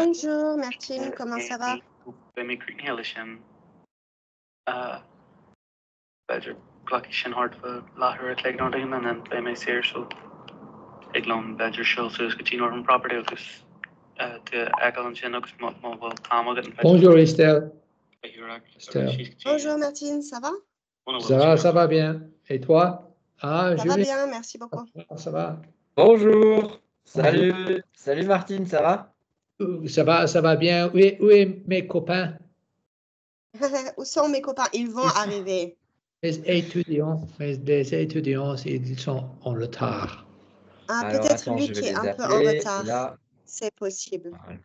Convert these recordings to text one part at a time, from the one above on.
Bonjour Martine, comment ça va? Bij mij kreeg heel sin beidir glaki sin hart láthir a léag nó daine an bij mij séir so ag lom beidir seo sus go tí Northern Property agus de egal an sin agus má bhfuil tám agat an Bonjour Estelle. Bonjour Martine, ça va? Ça va bien. Et toi? Ah, Ça va bien, merci beaucoup. Ça va. Bonjour. Salut Martine, ça va? Ça va bien. Où est mes copains? Où sont mes copains? Ils vont arriver. Les étudiants, ils sont en retard. Ah, Alors, peut-être attends, lui je vais qui est les un peu en appeler, retard. là. C'est possible. Voilà.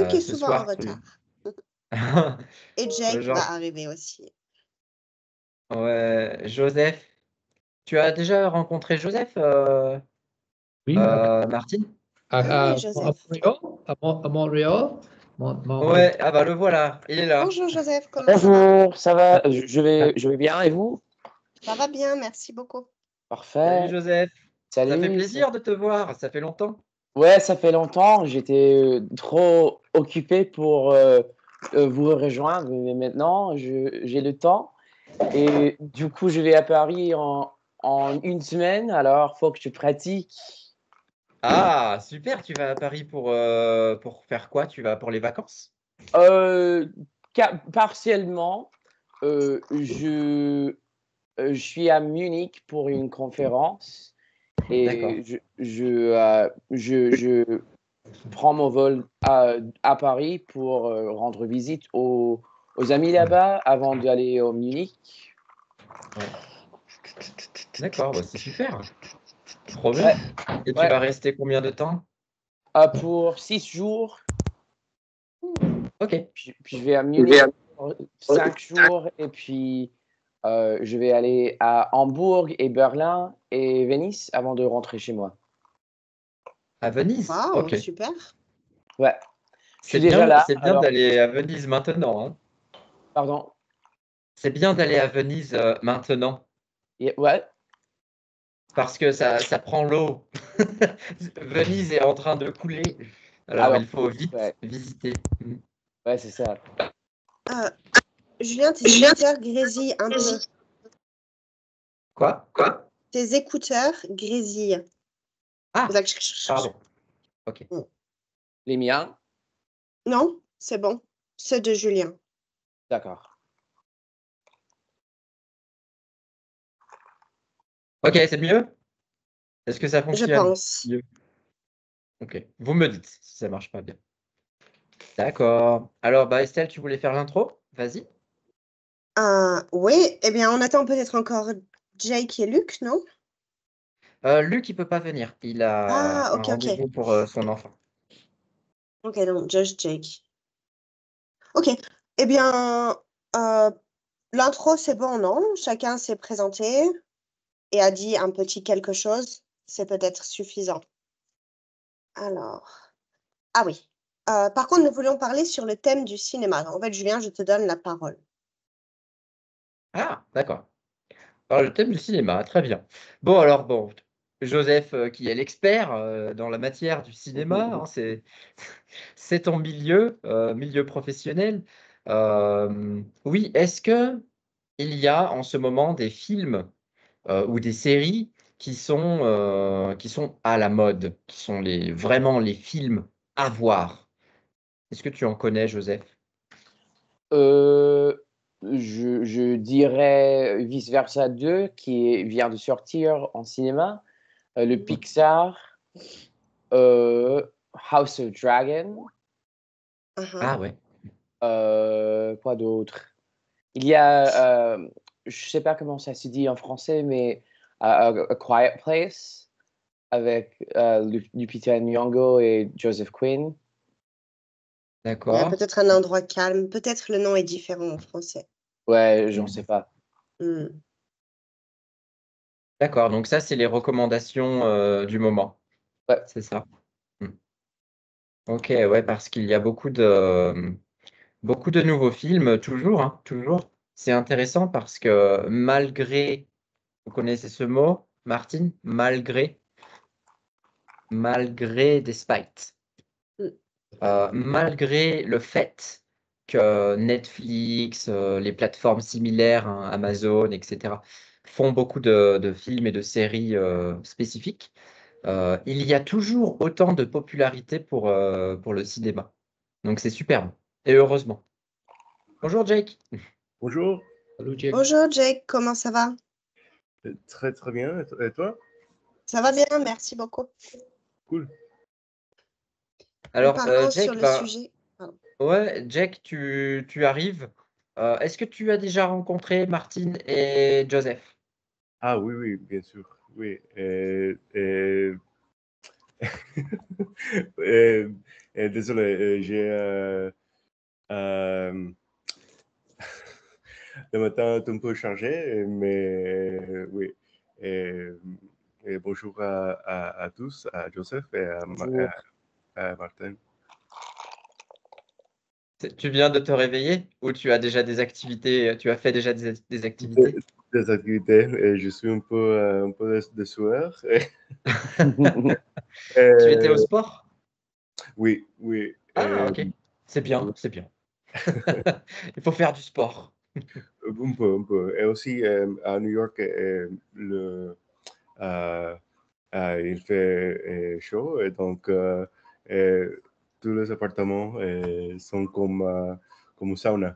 Lui qui est Ce souvent soir, en retard. tu- Et Jake Genre- va arriver aussi. Ouais, Joseph. Tu as déjà rencontré Joseph, Oui. Martine? Oui, Joseph. À Montréal? Ouais, ah bah le voilà, il est là. Bonjour Joseph, comment ça va? Bonjour, ça va? Je vais bien et vous? Ça va bien, merci beaucoup. Parfait. Salut Joseph. Salut. Ça fait plaisir de te voir, ça fait longtemps. Ouais, ça fait longtemps. J'étais trop occupé pour vous rejoindre, mais maintenant j'ai le temps. Et du coup, je vais à Paris en une semaine, alors faut que je pratique. Ah, super, tu vas à Paris pour faire quoi? Tu vas pour les vacances? Partiellement, je suis à Munich pour une conférence et je prends mon vol à Paris pour rendre visite aux amis là-bas avant d'aller au Munich. Ouais. D'accord, bah c'est super. Trop bien. Ouais. Et tu Ouais. vas rester combien de temps? Pour 6 jours. Ok. Puis je vais à Munich pour 5 jours et puis je vais aller à Hambourg et Berlin et Venise avant de rentrer chez moi. À Venise? Waouh, Ok. super. Ouais. Je suis C'est déjà bien, là. c'est bien alors- d'aller à Venise maintenant, hein. Pardon. C'est bien d'aller à Venise maintenant Ouais. parce que ça prend l'eau. Venise est en train de couler. Alors il faut vite visiter. Ouais, c'est ça. Julien, tes écouteurs grésillent un peu. Quoi? Tes écouteurs grésillent. Ah, Like, pardon. Ok. Les miens? Non, c'est bon. Ceux de Julien. D'accord. Ok, c'est mieux? Est-ce que ça Je fonctionne pense. mieux? Ok. Vous me dites si ça marche pas bien. D'accord. Alors, bah, Estelle, tu voulais faire l'intro? Vas-y. Oui, eh bien, on attend peut-être encore Jake et Luc, non? Luc, il peut pas venir. Il a Ah, ok, un rendez-vous pour son enfant. Ok, donc just Jake. Ok, eh bien, l'intro, c'est bon, non? Chacun s'est présenté et a dit un petit quelque chose. C'est peut-être suffisant. Alors, ah oui. Par contre, nous voulions parler sur le thème du cinéma. En fait, Julien, je te donne la parole. Ah, d'accord. Alors, le thème du cinéma, très bien. Bon, alors, Joseph, qui est l'expert dans la matière du cinéma, hein, c'est ton milieu professionnel. Oui, est-ce que il y a en ce moment des films ou des séries qui sont à la mode, qui sont vraiment les films à voir? Est-ce que tu en connais, Joseph? Je dirais Vice Versa 2 qui vient de sortir en cinéma. Le Pixar. House of Dragon. Ah ouais. Quoi d'autre? Il y a, je sais pas comment ça se dit en français, mais A Quiet Place avec Lupita Nyong'o et Joseph Quinn. D'accord. Peut-être un endroit calme. Peut-être le nom est différent en français. Ouais, j'en sais pas. D'accord, donc ça, c'est les recommandations du moment. Ouais. C'est ça. Ok, ouais, parce qu'il y a beaucoup de nouveaux films, toujours, hein, toujours. C'est intéressant parce que malgré, vous connaissez ce mot, Martine? Malgré, despite. malgré le fait que Netflix, les plateformes similaires, hein, Amazon, etc., font beaucoup de films et de séries spécifiques, il y a toujours autant de popularité pour le cinéma. Donc c'est superbe. Et heureusement. Bonjour Jake. Bonjour, Salut, Jake. Bonjour Jake, comment ça va? très très bien. Et toi? Ça va bien, merci beaucoup. Cool. Nous Alors, parlons sur Jake, le bah, sujet. Pardon. ouais, Jake, tu arrives. Est-ce que tu as déjà rencontré Martine et Joseph? Ah oui, oui, bien sûr. Oui. Euh, désolé, j'ai euh, le matin est un peu chargé, mais oui. Et, et bonjour à tous, à Joseph et Bonjour. à Martin. Tu viens de te réveiller ou tu as déjà des activités, tu as fait déjà des activités? Des activités, et je suis un peu de sueur. Tu étais au Euh, sport? oui, oui. Ah, ok. C'est bien, c'est bien. Il faut faire du sport. Un peu, un peu. Et aussi, à New York, euh, il fait chaud, et donc tous les appartements sont comme un sauna.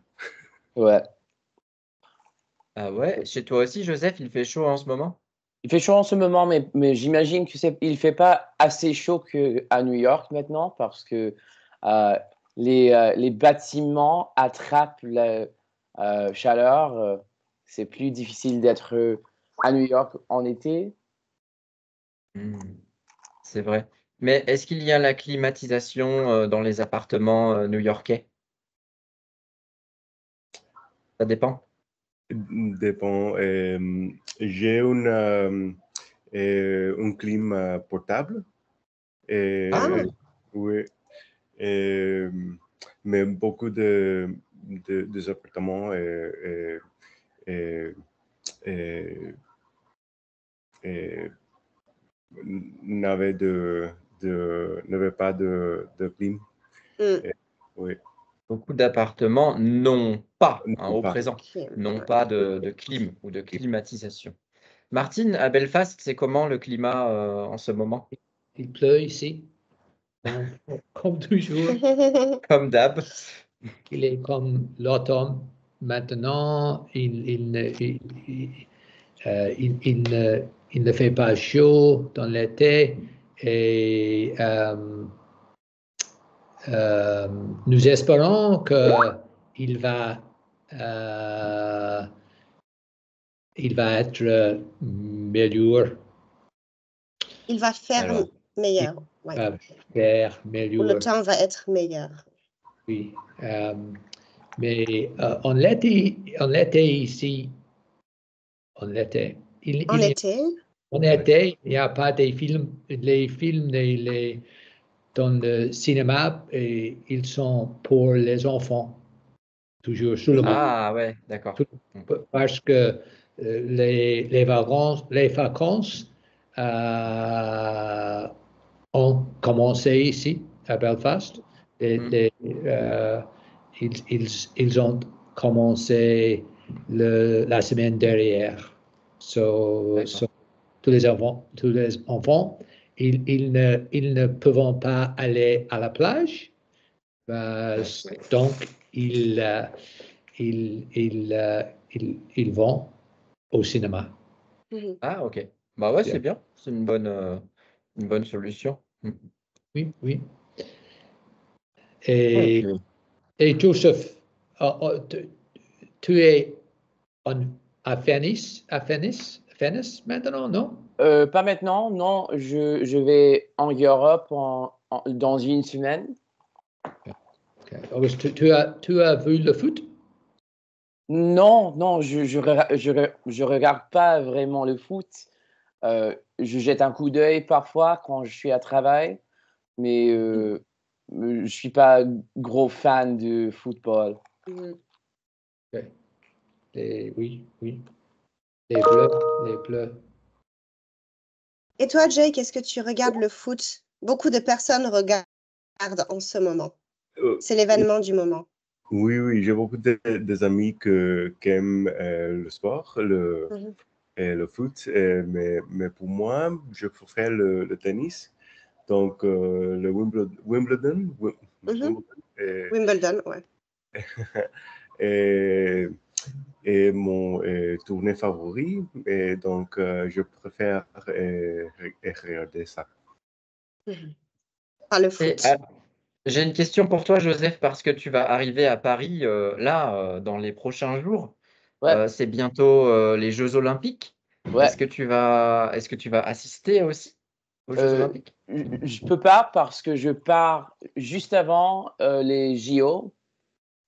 Ouais. Ah ouais, chez toi aussi, Joseph, il fait chaud en ce moment? Il fait chaud en ce moment, mais j'imagine que il fait pas assez chaud qu'à New York maintenant parce que euh, les bâtiments attrapent la chaleur. C'est plus difficile d'être à New York en été. Hmm, c'est vrai. Mais est-ce qu'il y a la climatisation dans les appartements new-yorkais? Ça dépend. Dépend. J'ai un clim portable. Ah, Et, oui. Et, mais beaucoup des appartements et- et- et n'avaient pas de clim. hmm, Et- oui, Beaucoup d'appartements n'ont pas, hein, non au pas. présent, ok, n'ont ouais. pas de clim ou de climatisation. Martine, à Belfast, c'est comment le climat en ce moment? Il pleut ici, donc, comme toujours. Comme d'hab. Il est comme l'automne. Maintenant, il ne fait pas chaud dans l'été et nous espérons qu'il va, euh, il va être meilleur. Il va faire Alors, Il meilleur, ouais. va faire Ou le meilleur, temps va être meilleur. oui. Mais en l'été ici, en été, En été, en été, il n'y a pas des films. Les films dans le cinéma, et ils sont pour les enfants, toujours sur le moment. ah ouais, d'accord. Parce que les vacances euh, ont commencé ici, à Belfast. Et ils ont commencé la semaine dernière. D'accord. Tous les enfants, ils ne peuvent pas aller à la plage. Ouais. Donc, ils vont au cinéma. mhm. Ah, ok. Bah ouais, c'est Bien. bien. C'est une bonne solution. Oui, oui. Ok. Et, et Joseph, tu es à Venice maintenant, non? Pas maintenant, non. Je vais en Europe dans une semaine. Okay. Tu as vu le foot? Non, non, je regarde pas vraiment le foot. Je jette un coup d'œil parfois quand je suis à travail, mais je suis pas gros fan de football. Mhm. Okay. Oui, oui. Les Bleus, les Bleus. Et toi, Jake, est-ce que tu regardes le foot? Beaucoup de personnes regardent regarde en ce moment? Euh, C'est l'événement du moment. oui, j'ai beaucoup des amis qui aiment le sport, Mhm. le foot, mais pour moi, je préfère le tennis. Donc, le Wimbledon, Mhm. est, Wimbledon, ouais. est- est mon tournée favori. Et donc, je préfère regarder ça. Mhm. Pas le Et, foot. j'ai une question pour toi, Joseph, parce que tu vas arriver à Paris dans les prochains jours. Ouais, C'est bientôt les Jeux Olympiques. ouais. Est-ce que tu vas assister aussi aux Jeux Euh, Olympiques? je peux pas parce que je pars juste avant les JO.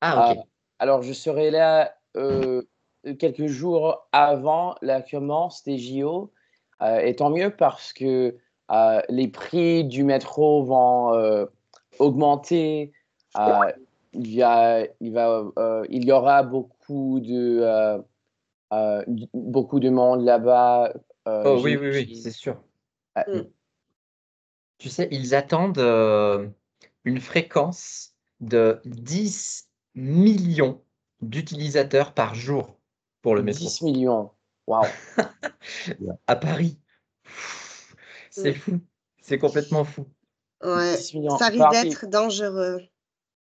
Ah, Euh, ok. alors, je serai là quelques jours avant la commence des JO. Et tant mieux parce que les prix du métro vont augmenter. Euh, il y aura beaucoup de monde là-bas, Oh oui, oui, oui, c'est j'imagine. sûr. Ouais. Mm. Tu sais, ils attendent une fréquence de 10 millions d'utilisateurs par jour pour le métro. 10 millions. Waouh. À Paris. C'est Mm. fou. C'est complètement fou. Ouais. 10 millions. Ça risque Paris. d'être dangereux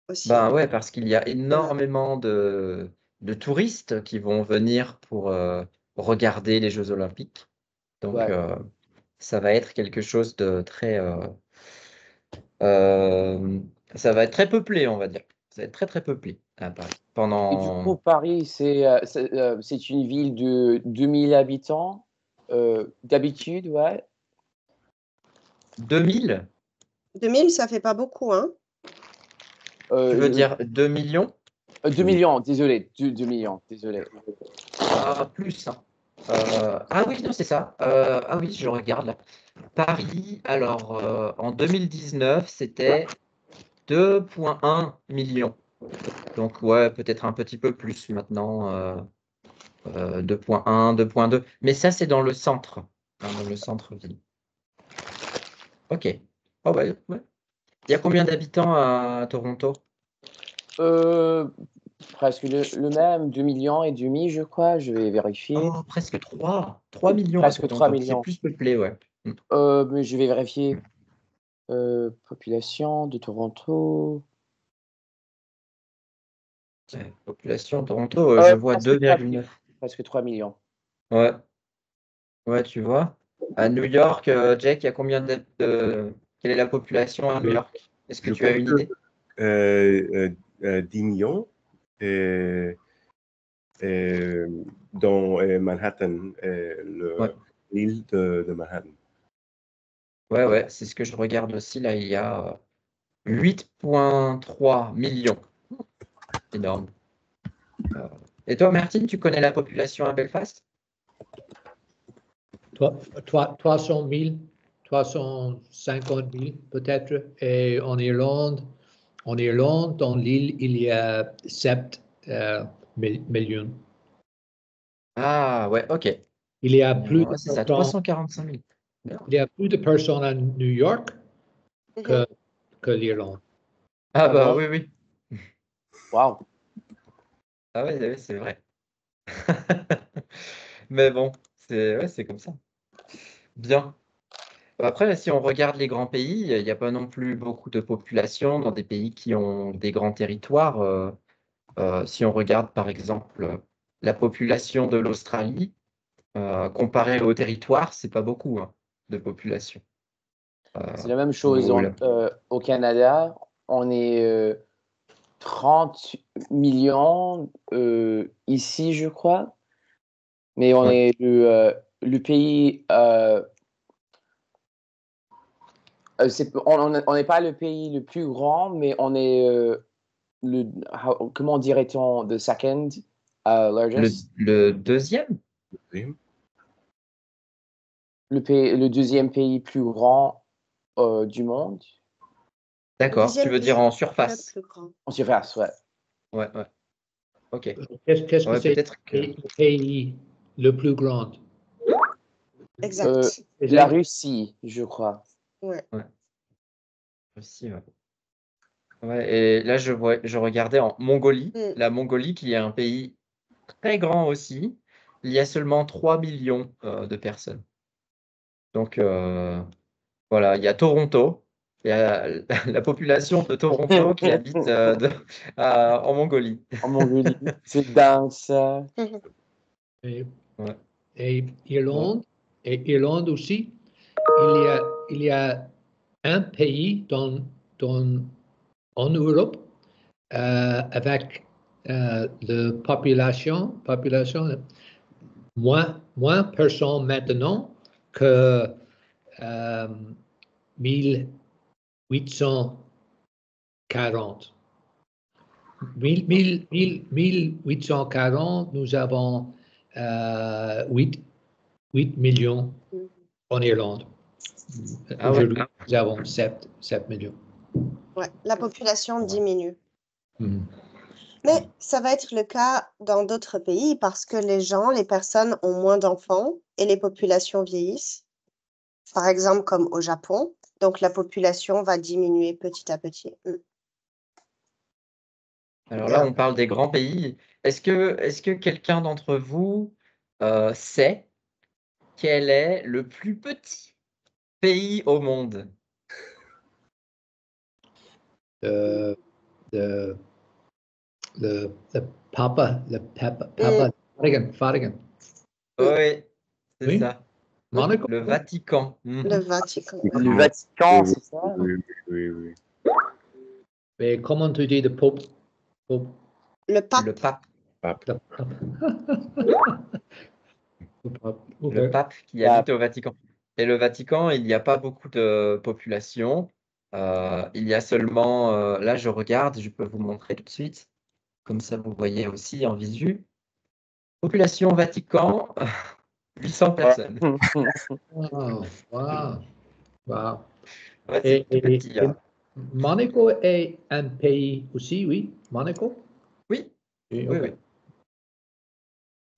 aussi. Ben ouais, parce qu'il y a Demain. énormément de touristes qui vont venir pour regarder les Jeux Olympiques. Donc, Ouais. ça va être quelque chose de très... euh, ça va être très peuplé, on va dire. Ça va être très, très peuplé à Paris. Et du coup, Pendant Paris, c'est une ville de 2000 habitants, d'habitude, ouais. 2000, 2000, ça fait pas beaucoup, hein? tu veux Euh, dire 2 millions? 2 millions, désolé, 2 millions, désolé. Ah, plus, hein. Ah oui, non, c'est ça. Ah oui, je regarde là. Paris, alors en 2019, c'était 2,1 millions. Donc ouais, peut-être un petit peu plus maintenant, 2,1, 2,2. Mais ça, c'est dans le centre, hein, dans le centre-ville. Ok. Oh, bah, ouais. Il y a combien d'habitants à Toronto? Euh, presque le même, 2 millions et demi, je crois, je vais vérifier. Oh, presque 3 millions à Presque 3 Toronto. C'est millions. plus peuplé, ouais. Mm. Mais je vais vérifier. Population de Toronto. Ouais, population de Toronto, je vois Presque 3 millions. 2,9. Presque 3 millions. Ouais, ouais, tu vois. À New York, Jack, il y a combien quelle est la population à New York? Est-ce que Je tu as pense une que idée? 10 millions et, dans Manhattan, Ouais, l'île de Manhattan. ouais, ouais, c'est ce que je regarde aussi. Là, il y a 8,3 millions. Énorme. Euh, Et toi, Martine, tu connais la population à Belfast? 300 000, 350 000 peut-être. Et en Irlande, dans l'île, il y a 7 millions. Ah, ouais, ok. Il y a plus de Ouais, c'est ça, personnes, 345 000. il y a plus de personnes à New York Mhm. que, que l'Irlande. Ah, Ah bah bon? oui, oui. Waouh. Ah, ouais, ouais, c'est vrai. Mais bon, c'est comme ça. Bien. Après, si on regarde les grands pays, il n'y a pas non plus beaucoup de population dans des pays qui ont des grands territoires. Si on regarde par exemple la population de l'Australie, comparée au territoire, c'est pas beaucoup hein, de population. C'est la même chose Ou la- au Canada. On est 30 millions ici, je crois. Mais on ouais. est le pays. On n'est pas le pays le plus grand, mais on est comment dirait-on, the second largest? Le deuxième? Oui. Le deuxième pays plus grand du monde. Le D'accord, tu deuxième veux dire pays en le surface? plus grand. En surface, ouais. Ouais, ouais. Ok. Qu'est-ce que Ouais, c'est peut-être que. le pays le plus grand? Euh, Exact. la Russie, je crois. Ouais. Ouais, aussi, ouais. Ouais, et là, je regardais en Mongolie, Mm. la Mongolie qui est un pays très grand aussi. Il y a seulement 3 millions de personnes. Donc, voilà, il y a Toronto, il y a la population de Toronto qui habite en Mongolie. En Mongolie. C'est dingue, ça. Et, Ouais. et Irlande aussi, il y a un pays en Europe avec la population moins personnes maintenant que 1840. 1840, nous avons 8 millions en Irlande. Ah ouais. Aujourd'hui, nous avons 7 millions. Ouais, la population diminue. Mhm. Mais ça va être le cas dans d'autres pays parce que les personnes ont moins d'enfants et les populations vieillissent. Par exemple, comme au Japon. Donc, la population va diminuer petit à petit. Alors là, on parle des grands pays. Est-ce que quelqu'un d'entre vous sait quel est le plus petit pays au monde? Le Papa, Vatican. Oui, c'est Oui, ça. Monaco. Le Vatican. Mhm. Le Vatican. Le Vatican, Oui, c'est ça? oui, oui, oui. Mais comment tu dis le Pope? Le pape. Le pape. Le pape. Le pape. Ok. Le pape qui habite au Vatican. Et le Vatican, il n'y a pas beaucoup de population. Il y a seulement, là je regarde, je peux vous montrer tout de suite, comme ça vous voyez aussi en visu. Population Vatican, 800 personnes. Wow, wow, wow. Ouais, c'est tout petit. Hein. Monaco est un pays aussi, oui? Monaco? Oui, Oui, oui, ok.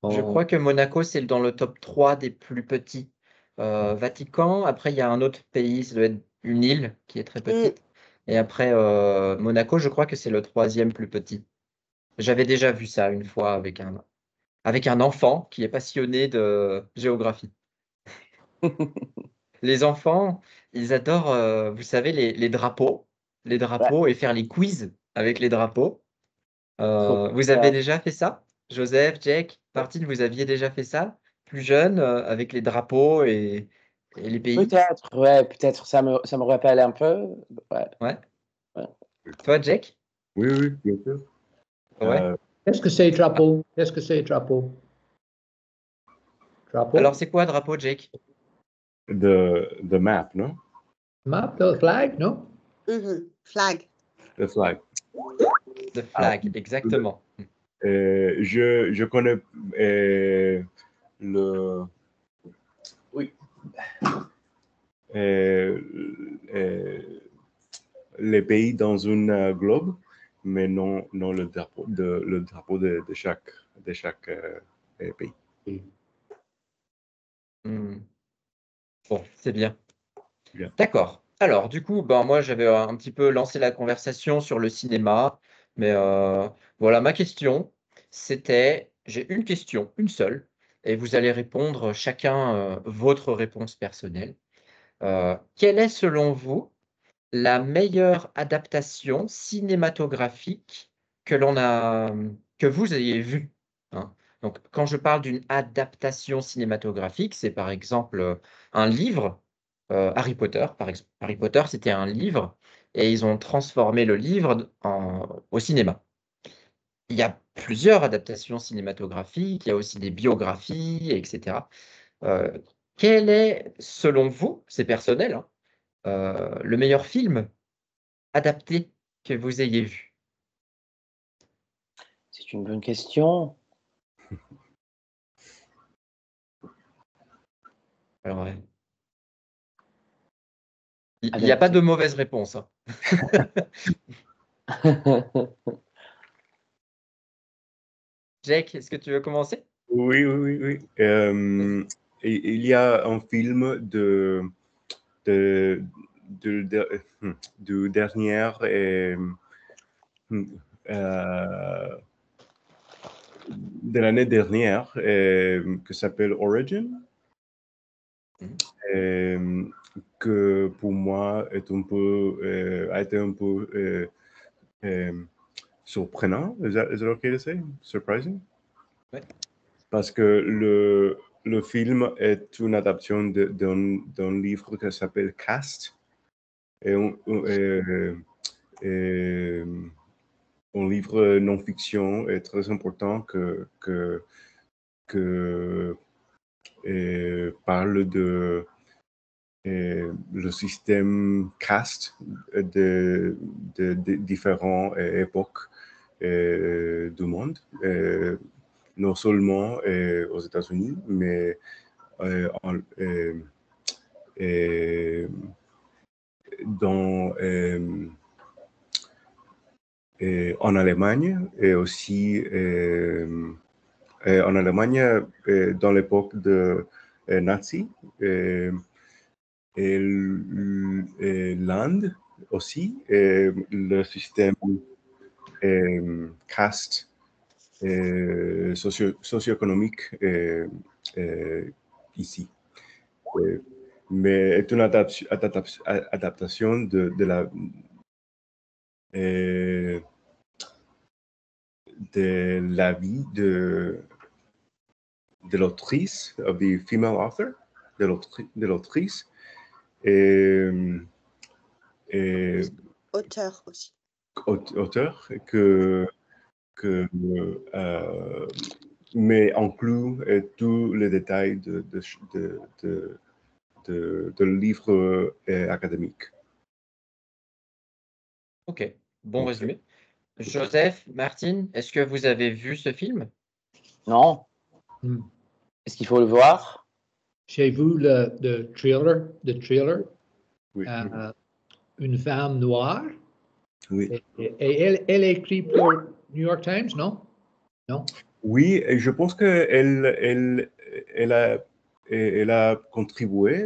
oui. Je crois que Monaco, c'est dans le top 3 des plus petits. Vatican, après, il y a un autre pays, ça doit être une île qui est très petite. Et après, Monaco, je crois que c'est le 3e plus petit. J'avais déjà vu ça une fois avec un enfant qui est passionné de géographie. Les enfants, ils adorent, vous savez, les drapeaux et faire les quiz avec les drapeaux. Vous avez déjà fait ça? Joseph, Jack, Martine, vous aviez déjà fait ça? Plus jeune, avec les drapeaux et les pays? Peut-être, ouais, peut-être, ça me rappelle un peu. Ouais. Ouais. Ouais. Toi, Jack? Oui, oui, bien sûr. Ouais. Qu'est-ce que c'est drapeau? Qu'est-ce que c'est drapeau? Drapeau? Alors, c'est quoi drapeau, Jake? The map, non? Map, the flag, non? Flag. The flag. The flag, exactement. Je connais le. Oui. Les pays dans une globe, mais non le drapeau de chaque pays. Bon, c'est bien. Bien. D'accord. Alors, du coup, ben, moi, j'avais un petit peu lancé la conversation sur le cinéma, mais voilà, ma question, c'était, j'ai une question, une seule, et vous allez répondre chacun votre réponse personnelle. Quelle est, selon vous, la meilleure adaptation cinématographique que vous ayez vue, hein? Donc, quand je parle d'une adaptation cinématographique, c'est par exemple un livre, Harry Potter, par exemple. Harry Potter, c'était un livre et ils ont transformé le livre au cinéma. Il y a plusieurs adaptations cinématographiques, il y a aussi des biographies, etc. Quel est, selon vous, c'est personnel, hein, le meilleur film adapté que vous ayez vu? C'est une bonne question. Alors, ouais. Il n'y a pas de mauvaise réponse, hein. Jake, est-ce que tu veux commencer? Oui. Il y a un film du dernier euh, de l'année dernière qui s'appelle Origin, que pour moi est un peu, a été un peu surprenant. Is that okay to say? Surprising? Ouais. Parce que le film est une adaptation d'un livre qui s'appelle Caste. Et un livre non-fiction est très important que parle de le système caste de différentes époques du monde, non seulement aux États-Unis, mais dans en Allemagne et aussi en Allemagne dans l'époque de nazi et l'Inde aussi, le système caste socio-économique ici. Mais est une adaptation de la vie de l'autrice, of the female author, de l'autrice, et Auteur aussi. auteur mais inclut tous les détails de livre académique. Ok, bon Ok. résumé. Joseph, Martine, est-ce que vous avez vu ce film? Non. Hmm. Est-ce qu'il faut le voir? J'ai vu le trailer, Oui. une femme noire, Oui. et elle écrit pour New York Times, non? Non? Oui, et je pense qu'elle elle a contribué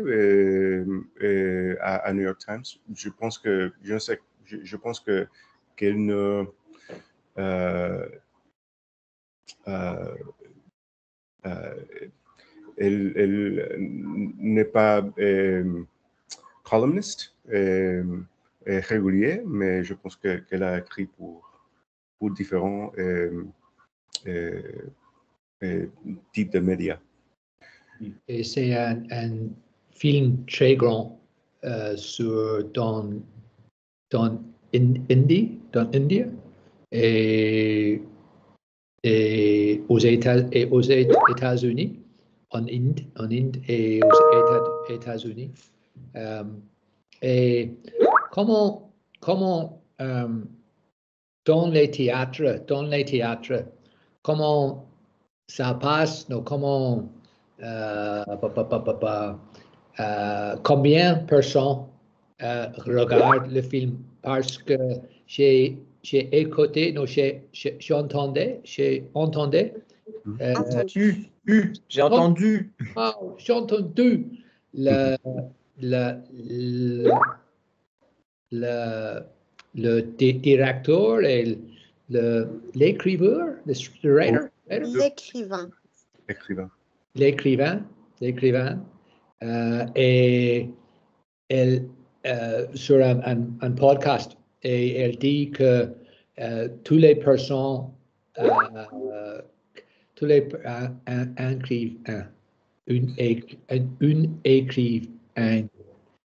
à New York Times. Je pense que je pense que qu'elle ne euh, elle n'est pas columniste régulier, mais je pense qu'elle a écrit pour différents types de médias. Et c'est un film très grand dans India et aux États-Unis, en Inde et aux États-Unis. Et comment dans les théâtres, comment ça passe, comment combien de personnes regardent le film, parce que j'ai écouté, non, j'entendais, Entendu. J'ai entendu. j'ai entendu le directeur et l'écrivain, le writer, L'écrivain. l'écrivain, et elle sur un podcast, et elle dit que toutes les personnes, tous les écrivains, une écrivain,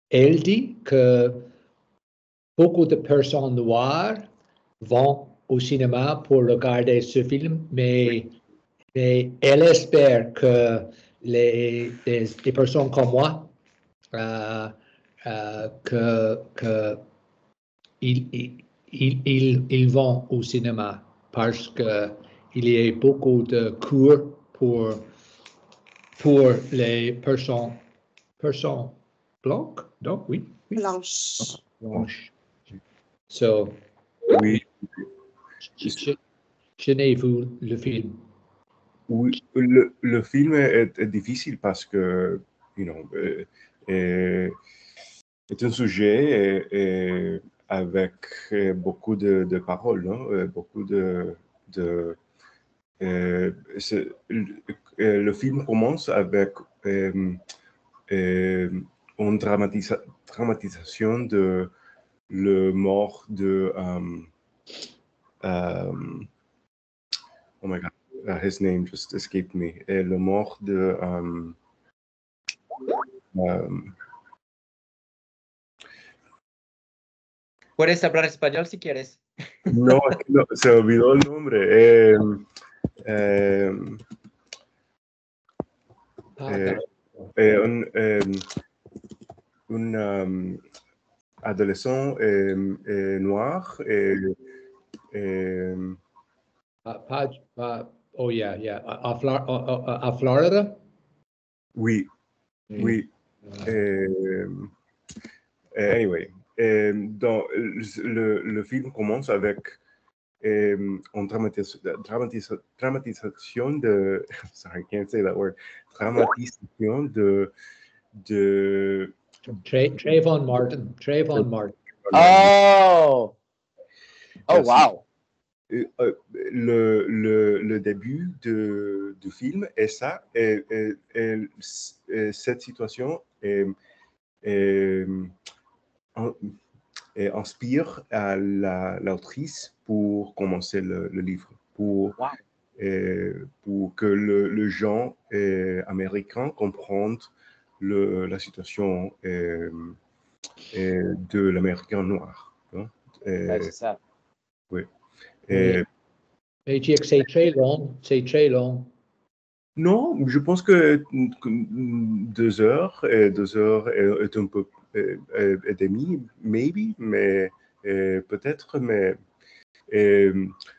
elle dit que beaucoup de personnes noires vont au cinéma pour regarder ce film, mais elle espère que les personnes comme moi, que ils vont au cinéma parce que il y a beaucoup de cours pour les personnes blanches, donc oui, Blanche. blanches. So, Oui. je n'ai vu le film. Oui, le film est difficile parce que, est un sujet avec beaucoup de paroles, non? Beaucoup le film commence avec une dramatisation de le mort de oh my God, his name just escaped me. Le mort de Puedes hablar español si quieres. no, se olvidó el nombre. Un adolescent noir. Oh yeah, yeah. À Florida? Oui, oui. Anyway, le film commence avec une dramatisation de... Sorry, I can't say that word. Dramatisation de Trayvon Martin. Oh! Oh, Merci. wow! Le début du film est ça, et cette situation inspire à l'autrice pour commencer le livre, pour que les gens américains comprennent la situation de l'Américain noir. Hein? Ouais, c'est ça. Oui. Mais Jake, c'est très long. Non, je pense que 2 heures est un peu et demie, maybe, mais peut-être, mais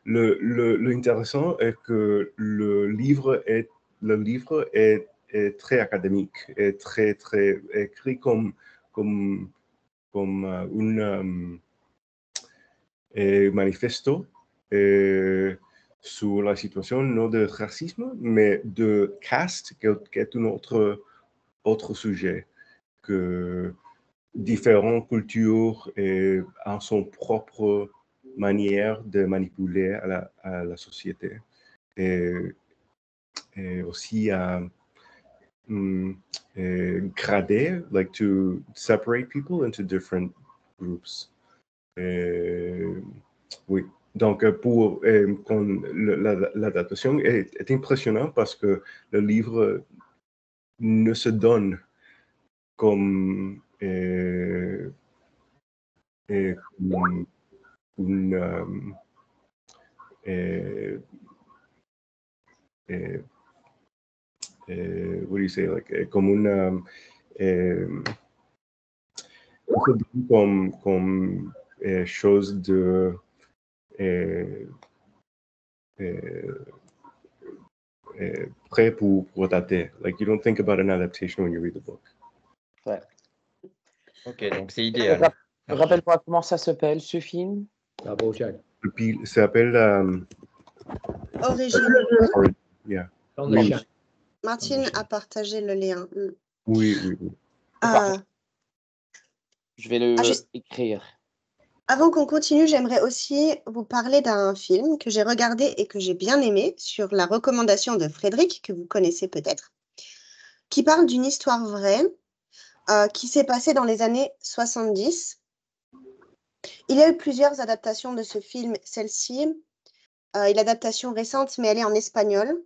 l'intéressant est que le livre est très académique, est très écrit comme un manifesto sur la situation non de racisme, mais de caste, qui est un autre sujet, que différentes cultures ont son propre manière de manipuler à la société. Et aussi à grader, like to separate people into different groups. Oui. Donc, l'adaptation est impressionnante parce que le livre ne se donne comme what do you say, like, comme une comme chose de prêt pour adapter. Like, you don't think about an adaptation when you read the book. Ouais. Ok, donc c'est idéal. Rappelle-moi comment ça s'appelle, ce film? Bravo, Jack. Puis, ça s'appelle Origine. yeah. Dans le Oui. champ. Martine a partagé le lien. Oui. Je vais le juste- écrire. Avant qu'on continue, j'aimerais aussi vous parler d'un film que j'ai regardé et que j'ai bien aimé, sur la recommandation de Frédéric, que vous connaissez peut-être, qui parle d'une histoire vraie qui s'est passée dans les années 70. Il y a eu plusieurs adaptations de ce film. Celle-ci est l'adaptation récente, mais elle est en espagnol.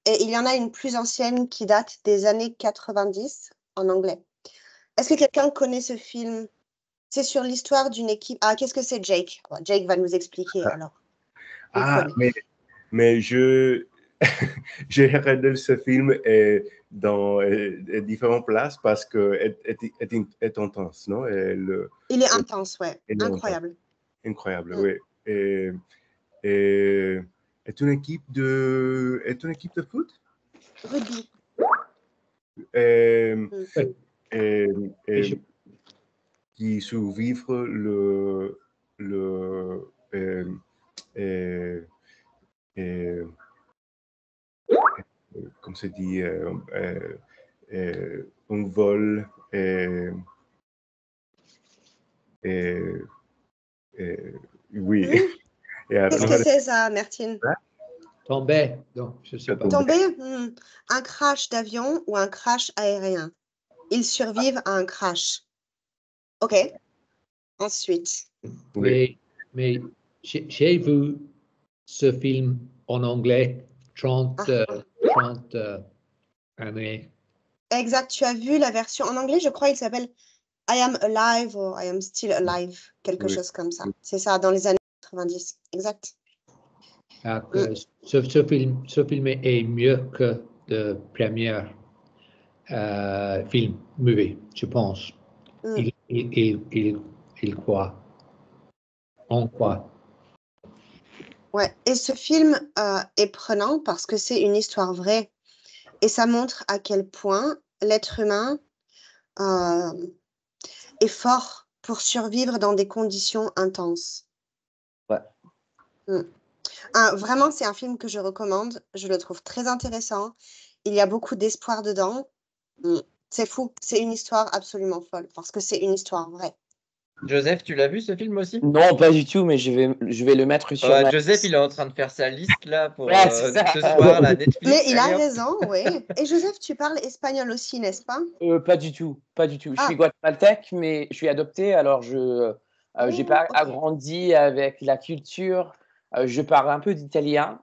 Et il y en a une plus ancienne qui date des années 90 en anglais. Est-ce que quelqu'un connaît ce film? C'est sur l'histoire d'une équipe. Ah, qu'est-ce que c'est, Jake? Jake va nous expliquer alors. Mais j'ai regardé ce film dans différentes places parce que est intense, non? Il est intense, ouais. Incroyable. Incroyable, oui. Est une équipe de foot? Rugby. Qui survivent comme se dit, un vol Oui. Hmm. Et alors, Qu'est-ce que c'est ça, Martine? Tomber, donc je sais pas. Tomber. Tomber? Un crash d'avion ou un crash aérien? Ils survivent à un crash. OK. Ensuite. Oui. Mais j'ai vu ce film en anglais 30 années. Exact. Tu as vu la version en anglais, je crois, il s'appelle I Am Alive ou I Am Still Alive, quelque Oui. chose comme ça. C'est ça, dans les années 90. Exact. Donc, ce film est mieux que le premier film, movie, je pense. Mm. Il croit. On croit. Ouais. Et ce film est prenant parce que c'est une histoire vraie et ça montre à quel point l'être humain est fort pour survivre dans des conditions intenses. Ouais. Vraiment, c'est un film que je recommande. Je le trouve très intéressant. Il y a beaucoup d'espoir dedans. C'est fou. C'est une histoire absolument folle parce que c'est une histoire vraie. Joseph, tu l'as vu ce film aussi? Non, pas du tout, mais je vais le mettre sur ma Joseph, liste. il est en train de faire sa liste là pour Ouais, c'est ça. ce soir, la Netflix. Mais il a Allez, hop. raison, oui. Et Joseph, tu parles espagnol aussi, n'est-ce pas? Pas du tout, pas du tout. Je Ah. suis guatémaltèque, mais je suis adopté, alors j'ai pas ok. grandi avec la culture. Je parle un peu d'italien.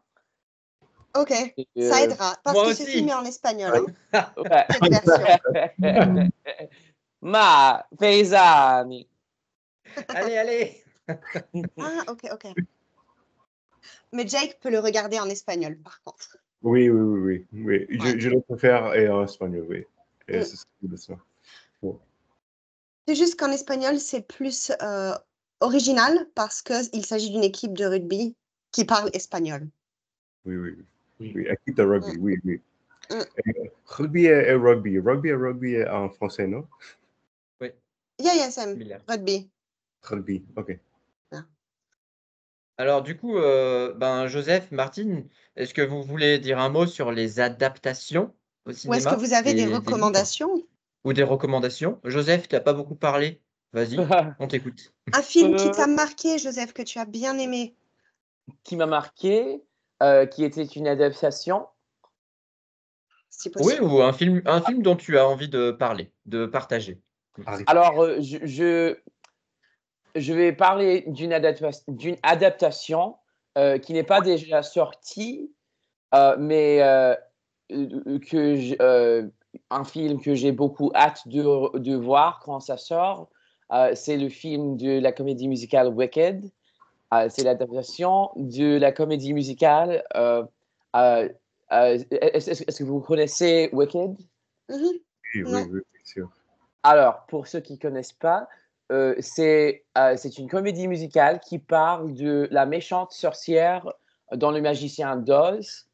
Ok, Et, ça aidera. Parce Moi que ce film aussi. est en espagnol, hein, ouais. cette version. Ma paesani. Allez. Ah, ok. Mais Jake peut le regarder en espagnol, par contre. Oui. Ouais. Je le préfère en espagnol, oui. Et c'est ça. Bon. C'est juste qu'en espagnol, c'est plus original parce qu'il s'agit d'une équipe de rugby qui parle espagnol. Oui. Équipe de rugby, oui. Mm. Rugby et rugby. Rugby est en français, non? Oui. Yeah, Sam. Similaire. Rugby. Rugby, ok. Alors du coup, Joseph, Martine, est-ce que vous voulez dire un mot sur les adaptations au cinéma? Ou est-ce que vous avez des livres recommandations? Ou des recommandations? Joseph, tu n'as pas beaucoup parlé. Vas-y, on t'écoute. Un film qui t'a marqué, Joseph, que tu as bien aimé? Qui m'a marqué, qui était une adaptation. Si Oui, possible. ou un film dont tu as envie de parler, de partager. Alors, je vais parler d'une adaptation qui n'est pas déjà sortie, mais un film que j'ai beaucoup hâte de voir quand ça sort. C'est le film de la comédie musicale Wicked. C'est l'adaptation de la comédie musicale. Est-ce que vous connaissez Wicked? Mhm. Oui, bien sûr. Alors, pour ceux qui ne connaissent pas, c'est une comédie musicale qui parle de la méchante sorcière dans Le Magicien d'Oz,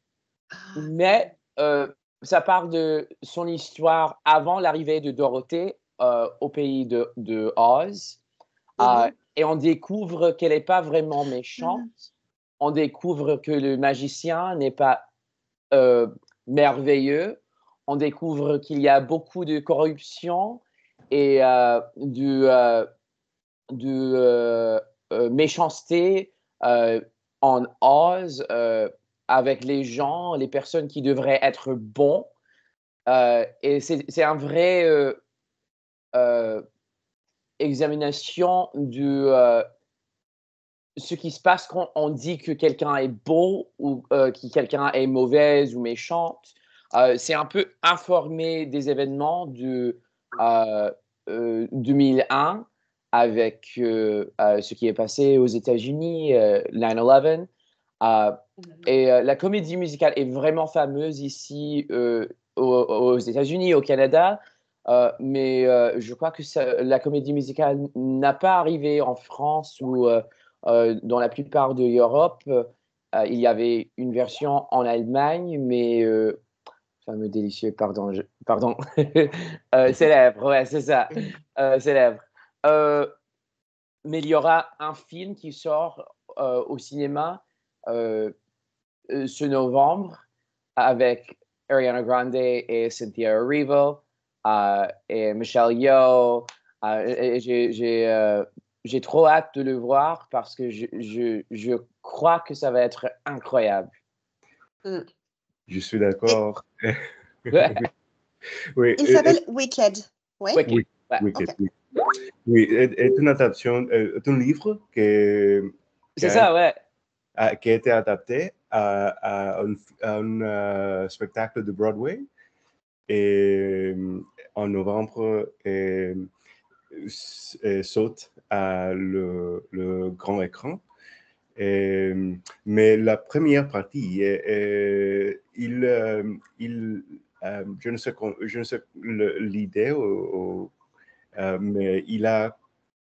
mais ça parle de son histoire avant l'arrivée de Dorothée au pays de Oz. Et on découvre qu'elle n'est pas vraiment méchante. On découvre que le magicien n'est pas merveilleux. On découvre qu'il y a beaucoup de corruption et de méchanceté en Oz avec les gens, les personnes qui devraient être bons. Et c'est un vrai examination de ce qui se passe quand on dit que quelqu'un est beau ou que quelqu'un est mauvaise ou méchante. C'est un peu informé des événements de 2001 avec ce qui est passé aux États-Unis, 9/11. Et la comédie musicale est vraiment fameuse ici aux États-Unis, au Canada. Mais je crois que la comédie musicale n'a pas arrivé en France ou dans la plupart de l'Europe. Il y avait une version en Allemagne, mais fameux délicieux, pardon, pardon, célèbre, ouais, c'est ça, célèbre. Mais il y aura un film qui sort au cinéma ce novembre avec Ariana Grande et Cynthia Erivo et Michelle Yeoh. j'ai trop hâte de le voir parce que je crois que ça va être incroyable. Je suis d'accord. Ouais. Oui, Il s'appelle Wicked. Oui. Ok. oui, Ouais. Wicked, Ok. oui. Oui, est une adaptation, est un livre C'est ça, ouais. qui a été adapté à un spectacle de Broadway et en novembre saute à le grand écran. Mais la première partie, je ne sais l'idée, mais il a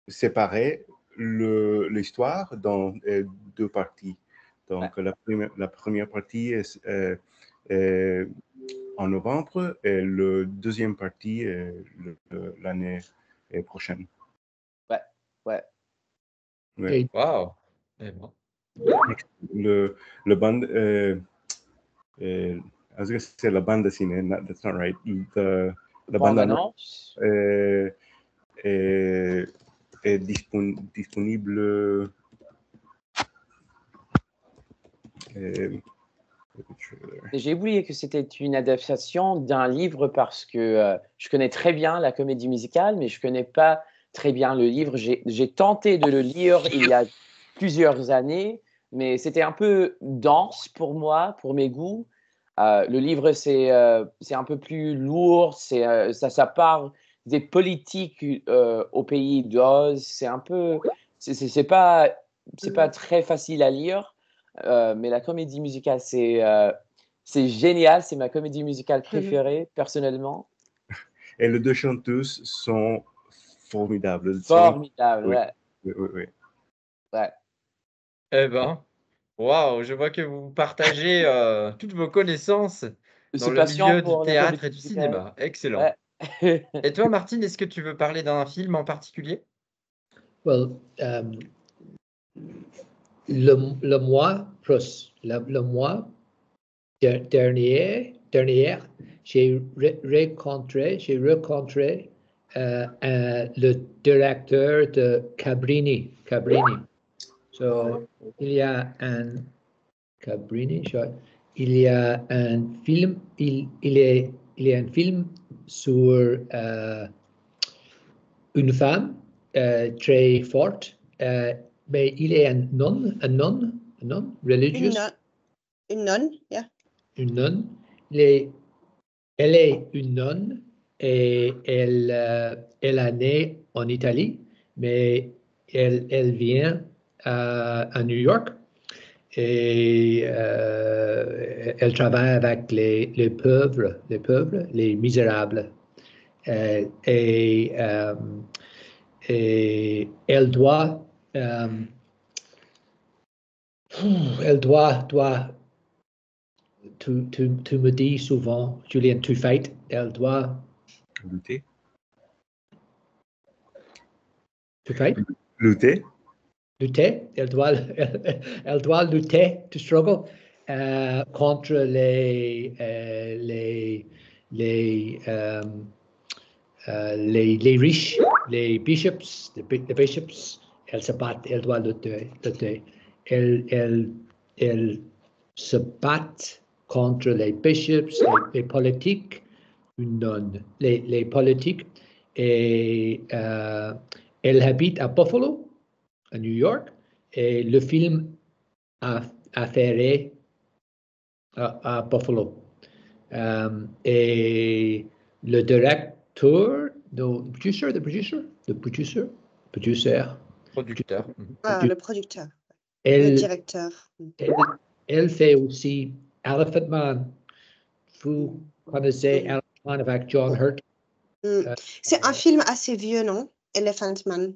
séparé l'histoire dans deux parties. Donc, la première partie est en novembre et la deuxième partie l'année prochaine. Ouais, ouais. Ouais. Et Waouh. Eh ben. Le bande, I was going to say la bande dessinée, that's not right. La bande Bande-annonce. est disponible. J'ai oublié que c'était une adaptation d'un livre parce que je connais très bien la comédie musicale, mais je connais pas très bien le livre. J'ai tenté de le lire il y a plusieurs années, mais c'était un peu dense pour moi, pour mes goûts. Le livre, c'est un peu plus lourd, ça parle des politiques au pays d'Oz. C'est un peu, c'est pas très facile à lire, mais la comédie musicale, c'est génial, c'est ma comédie musicale préférée, personnellement. Et les deux chanteuses sont formidables. Formidable, Oui, ouais. oui, oui, oui. Ouais. Eh ben, waouh, je vois que vous partagez toutes vos connaissances dans Ce le passion milieu du pour la théâtre comédie et du musicale. cinéma. Excellent. Ouais. Et toi, Martine, est-ce que tu veux parler d'un film en particulier? well, le mois dernier, j'ai rencontré le directeur de Cabrini. So, il y a un Cabrini, il y a un film, il y a un film sur une femme très forte, mais il est un non religieux. Une nonne, yeah. Une nonne. Elle est une nonne et elle est née en Italie, mais elle vient à New York et elle travaille avec les pauvres, les misérables. Et elle doit tu me dis souvent, Julien, tu fight, elle doit Lutter. to fight, Lutter. lutter, elle doit lutter, to struggle contre les riches, les bishops, les bishops, elle se bat, elle doit lutter. Elle se bat contre les bishops, les politiques, non, les politiques, et elle habite à Buffalo, à New York, et le film a affairé à Buffalo. Et le directeur, the producer, Producteur. Ah, le producteur, le elle, directeur. elle fait aussi Elephant Man. Vous connaissez Elephant Man avec John Hurt? C'est un film assez vieux, non? Elephant Man.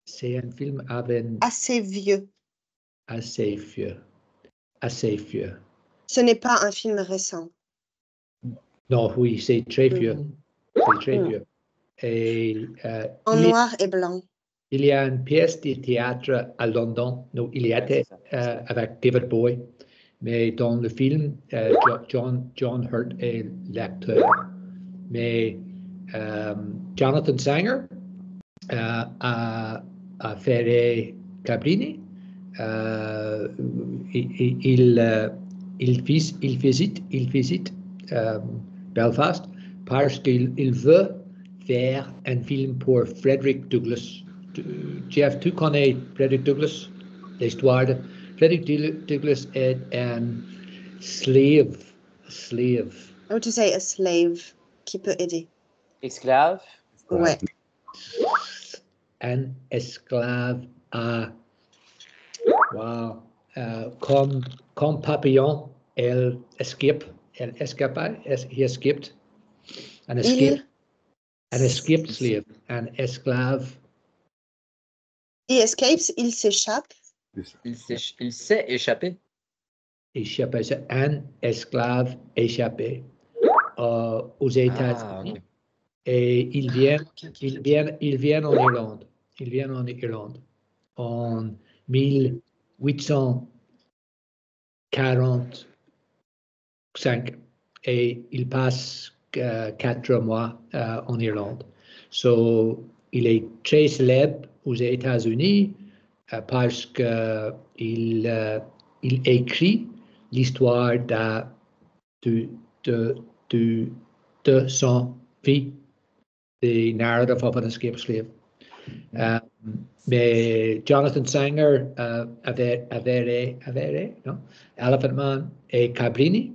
C'est un film avec Assez vieux. assez vieux. Assez vieux. Ce n'est pas un film récent. Non, oui, c'est très vieux. C'est très Mm. vieux. Et En noir et blanc. il y a une pièce de théâtre à London. Non, il y a avec David Bowie. Mais dans le film, John Hurt est l'acteur. Mais Jonathan Sanger à Ferre Cabrini. Il visite Belfast parce qu'il veut faire un film pour Frederick Douglass. Jeff, tu connais Frederick Douglass? L'histoire de Frederick Douglass est un slave. How to say a slave qui peut aider. Esclave. Ouais. Un esclave à wow. Comme Papillon, he escaped. An escaped slave, an esclave. He escapes, il s'échappe. Il s'est échappé. Échappé, c'est un esclave échappé aux États-Unis. Ok. Et il vient en Irlande. Il vient en Irlande en 1845 et il passe 4 mois en Irlande. So, il est très célèbre aux États-Unis parce qu'il écrit l'histoire de son vie, the narrative of an escaped slave. Mais Jonathan Sanger, non? Elephant Man et Cabrini,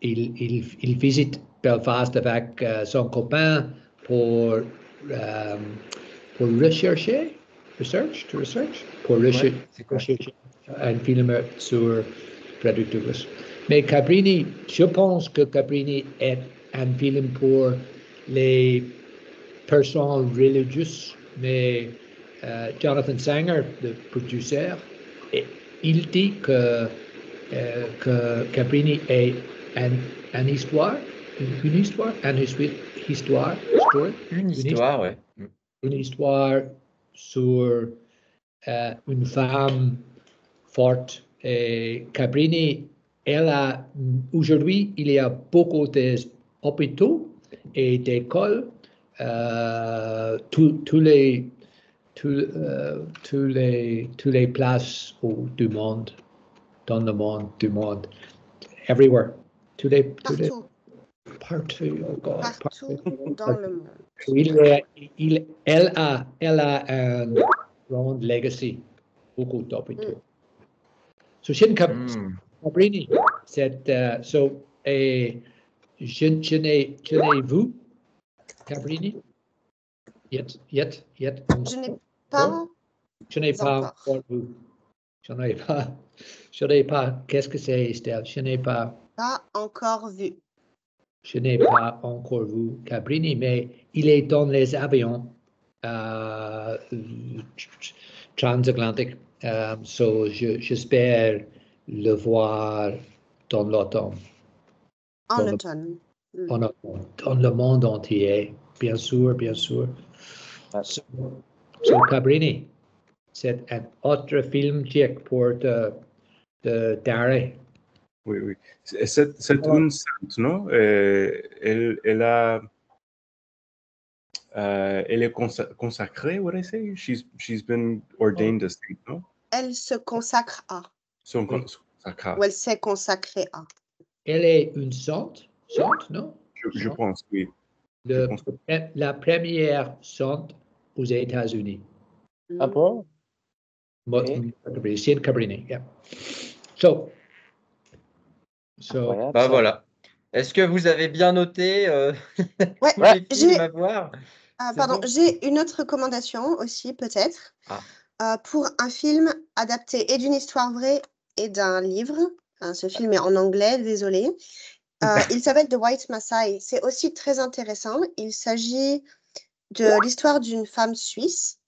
il visite Belfast avec son copain pour rechercher un film sur Frederick Douglass. Mais Cabrini, je pense que Cabrini est un film pour les personnes religieuses, mais Jonathan Sanger, le producteur, il dit que Cabrini est une histoire, une histoire sur une femme forte. Et Cabrini, aujourd'hui, il y a beaucoup d'hôpitaux et d'écoles, tous les places du monde, dans le monde, everywhere, partout, oh God, partout dans le monde. Elle a un grand legacy, beaucoup d'hôpitaux. So, Cabrini, je n'ai vu Cabrini yet. Je n'ai pas encore vu. Je n'ai pas. Qu'est-ce que c'est, Estelle? Je n'ai pas encore vu. Je n'ai pas encore vu Cabrini, mais il est dans les avions transatlantiques. So, j'espère le voir dans l'automne. En automne. Dans le monde entier, bien sûr. So, Cabrini, c'est un autre film tchèque pour d'arrêt. Oui. C'est une sainte, non? Elle est consacrée, what I say? She's been ordained a saint, non? Elle se consacre à. Ou elle s'est consacrée à. Elle est une sainte, non? Je pense, oui. La première sainte aux États-Unis. Ah bon? C'est Cabrini, yeah. So, bah voilà. Est-ce que vous avez bien noté tous les films à voir? Pardon, j'ai une autre recommandation aussi, peut-être. Pour un film adapté et d'une histoire vraie et d'un livre. Ce film est en anglais, désolé. Il s'appelle The White Maasai. C'est aussi très intéressant. Il s'agit de l'histoire d'une femme suisse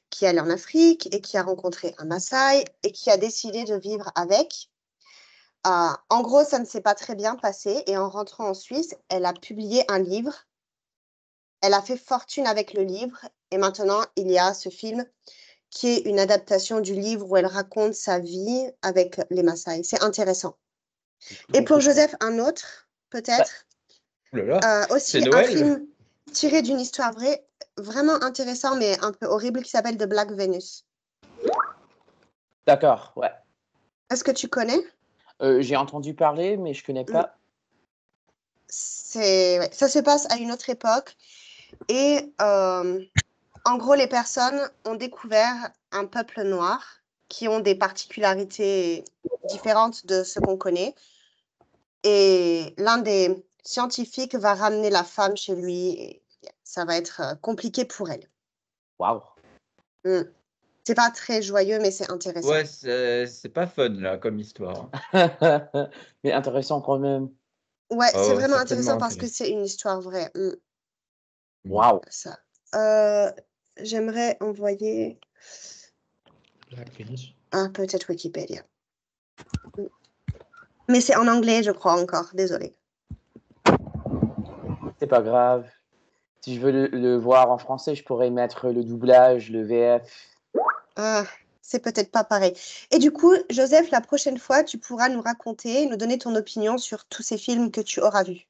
qui est allée en Afrique et qui a rencontré un Maasai et qui a décidé de vivre avec. En gros, ça ne s'est pas très bien passé et en rentrant en Suisse, elle a publié un livre. Elle a fait fortune avec le livre et maintenant, il y a ce film qui est une adaptation du livre où elle raconte sa vie avec les Maasai. C'est intéressant. Et pour Joseph, un autre, peut-être. Aussi un film tiré d'une histoire vraie. vraiment intéressant, mais un peu horrible, qui s'appelle The Black Venus. D'accord, ouais. Est-ce que tu connais? J'ai entendu parler, mais je connais pas. Ouais, ça se passe à une autre époque. Et en gros, les personnes ont découvert un peuple noir qui ont des particularités différentes de ce qu'on connaît. Et l'un des scientifiques va ramener la femme chez lui. Et ça va être compliqué pour elle. Waouh. C'est pas très joyeux, mais c'est intéressant. Ouais, c'est pas fun là comme histoire. Mais intéressant quand même. Ouais, Oh, c'est vraiment certainement intéressant parce que intéressant. c'est une histoire vraie. Waouh. Ça. J'aimerais envoyer Black Venus. peut-être Wikipédia. Mais c'est en anglais, je crois encore. Désolée. C'est pas grave. Si je veux le voir en français, je pourrais mettre le doublage, le VF. C'est peut-être pas pareil. Et du coup, Joseph, la prochaine fois, tu pourras nous raconter, nous donner ton opinion sur tous ces films que tu auras vus.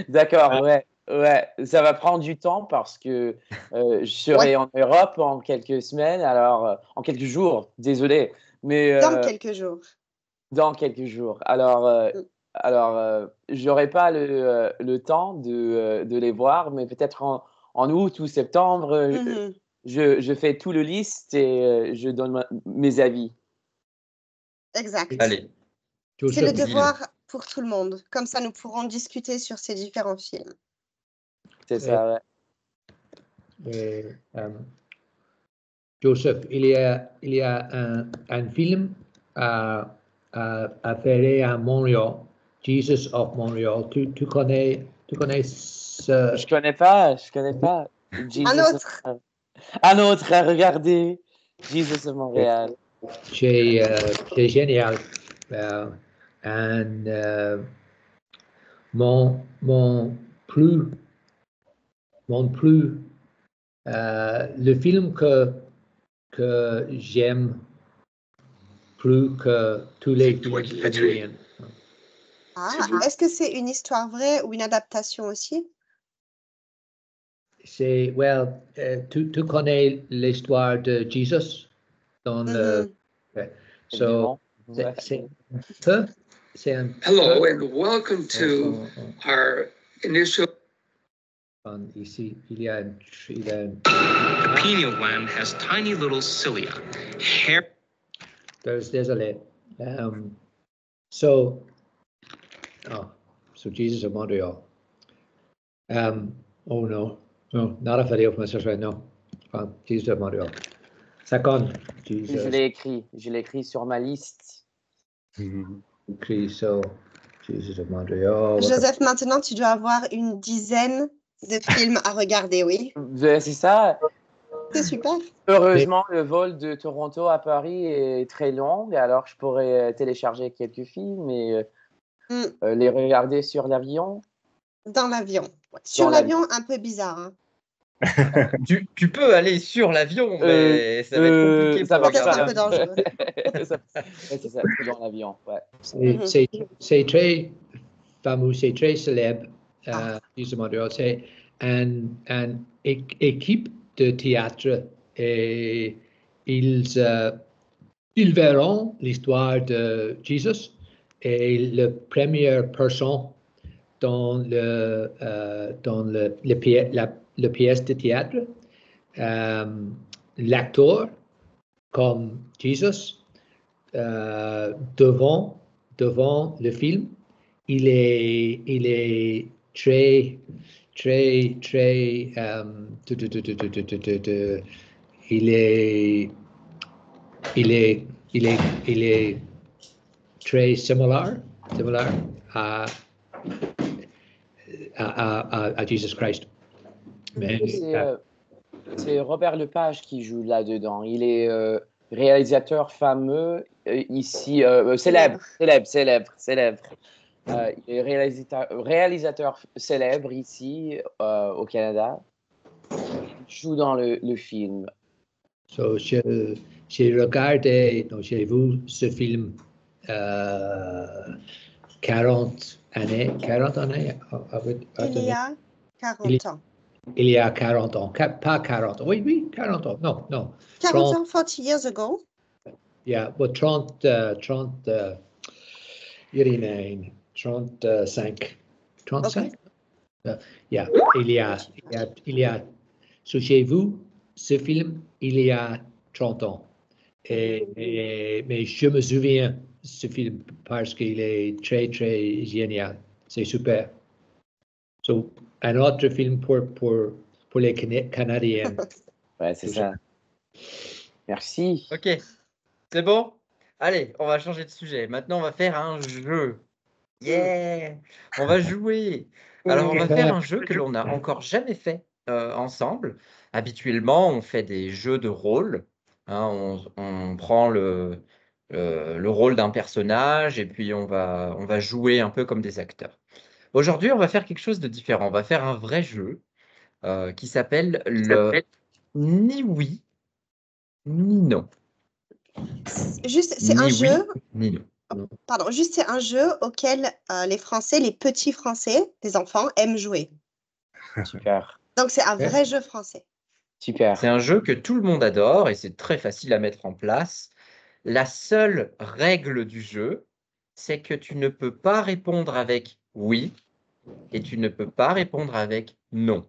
D'accord, ouais. Ouais, ça va prendre du temps parce que je serai en Europe en quelques semaines, alors en quelques jours, désolé, mais Dans quelques jours. dans quelques jours. Alors, j'aurai pas le temps de les voir, mais peut-être en août ou septembre, je fais tout le liste et je donne mes avis. Exact. Allez, C'est le Joseph, devoir pour tout le monde. Comme ça, nous pourrons discuter sur ces différents films. C'est ça, ouais. Joseph, il y a un film à faire à Montréal, Jesus of Montreal. Tu connais ce... Je connais pas. Jesus, un autre à regarder. Jesus de Montréal. C'est génial. Mon plus le film que j'aime plus que tous les films canadiens. Est-ce que c'est une histoire vraie ou une adaptation aussi? C'est, tu connais l'histoire de Jesus dans le... So, c'est un Hello and welcome to our initial. Ici, il y a un... The pineal gland has tiny little cilia. Hair. Désolé. So Jesus of Montreal. Oh no, not a video from right now. Jesus of Montreal. Second, Jesus. Je l'ai écrit sur ma liste. So, Jesus of Montreal. Joseph, maintenant, tu dois avoir une dizaine de films à regarder, oui. C'est ça. C'est super. Heureusement, le vol de Toronto à Paris est très long, alors je pourrais télécharger quelques films et les regarder sur l'avion. Dans l'avion. Ouais. Sur l'avion, un peu bizarre. Hein. tu peux aller sur l'avion, mais ça va être compliqué. Ça va être un peu dangereux. C'est ça, dans l'avion. Ouais. C'est très fameux, c'est très célèbre. Jesus of Montreal, c'est une équipe de théâtre et ils verront l'histoire de Jesus et la première personne dans la pièce de théâtre, l'acteur comme Jesus devant le film, il est très il est très similar à Jesus Christ. Mais, c'est Robert Lepage qui joue là-dedans. Il est réalisateur fameux ici, célèbre. Il est réalisateur célèbre ici au Canada. Il joue dans le film. So, j'ai regardé, j'ai vu ce film 40 années. Il y a 40 ans. il y a 40 ans. Pas 40 ans. Oui, 40 ans. Non. 40 ans, 40 years ago. Yeah, well, 30, Irina, 35. 35? Yeah, il y a, souvenez-vous, ce film, il y a 30 ans. Mais je me souviens ce film parce qu'il est très, très génial. C'est super. So, un autre film pour les Canadiens. Ouais, c'est ça. Merci. Ok, c'est bon? Allez, on va changer de sujet. Maintenant, on va faire un jeu. Yeah! On va jouer. Alors, on va faire un jeu que l'on n'a encore jamais fait ensemble. Habituellement, on fait des jeux de rôle. Hein, on prend le rôle d'un personnage et puis on va jouer un peu comme des acteurs. Aujourd'hui, on va faire quelque chose de différent. On va faire un vrai jeu qui s'appelle le ni oui, ni non. Juste, c'est un Ni oui, jeu. ni non. Pardon, juste c'est un jeu auquel les Français, les petits Français, les enfants, aiment jouer. Super. Donc c'est un vrai jeu français. Super. C'est un jeu que tout le monde adore et c'est très facile à mettre en place. La seule règle du jeu, c'est que tu ne peux pas répondre avec oui et tu ne peux pas répondre avec non.